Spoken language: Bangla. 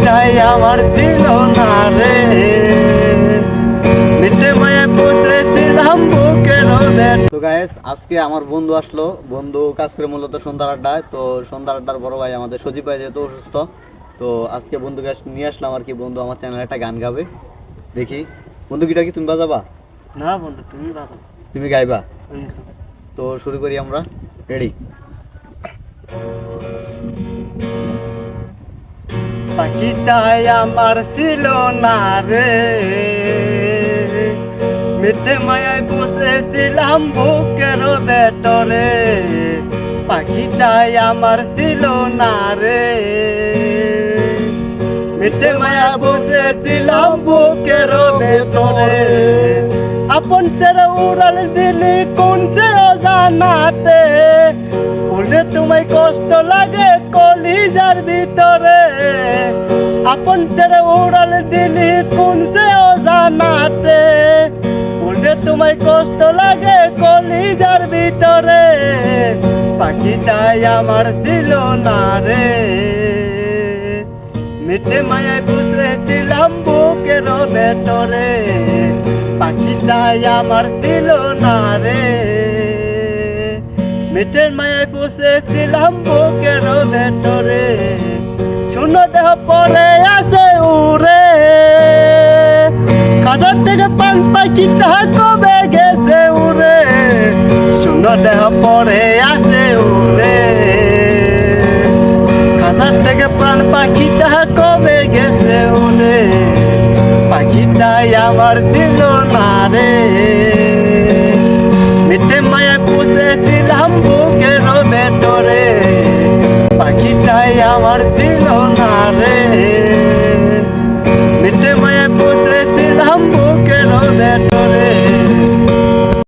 পাখিটাই আমার ছিল না রে, মিটে মায়ায় বসেছিলাম বুকের ভেতরে। তো গাইস, আজকে আমার বন্ধু আসলো। বন্ধু কাজ করে মূলত সন্ধ্যার আড্ডায়। তো সন্ধ্যার আড্ডার বড় ভাই আমাদের সজীব ভাই যেহেতু অসুস্থ, তো আজকে বন্ধুকে নিয়ে আসলাম আর কি। বন্ধু আমার চ্যানেলে একটা গান গাবে, দেখি বন্ধু গিটার কি তুমি বাজাবা? না বন্ধু, তুমি বাবা, তুমি গাইবা? তো শুরু করি আমরা, রেডি? পাখিটাই আমার ছিল না রে, মিটে মায়ায় বসেছিলাম বুকের ভেতরে। পাখিটাই আমার ছিল না রে, মিটে মায়া বসেছিলাম বুকের ভেতরে। আপন ছেড়ে উড়াল দিলি কোন সে অজানাতে, বলে তোমায় কষ্ট লাগে কলিজার ভিতরে। আপন ছেড়ে উড়াল দিলি কোন সে অজানাতে, বলে তোমায় কষ্ট লাগে কলিজার ভিতরে। পাখিটাই আমার ছিল না রে, মিটে মায়ায় বসেছিলাম বুকের ভেতরে। পাখিটাই আমার ছিল না রে, মিটে মায়ায় বসেছিলাম বুকের ভেতরে। শূন্য দেহ পরে আছে উড়ে, খাঁচার থেকে পান পাখিটা কবে গেছে উড়ে। শূন্য দেহ পরে আছে উড়ে, খাঁচার থেকে প্রাণ পাখিটা কবে গেছে উড়ে। পাখিটাই আমার ছিল না রে, মিটে মায়ায় বসেছিলাম বুকের ভেতরে। পাখিটাই আমার ছিল না রে।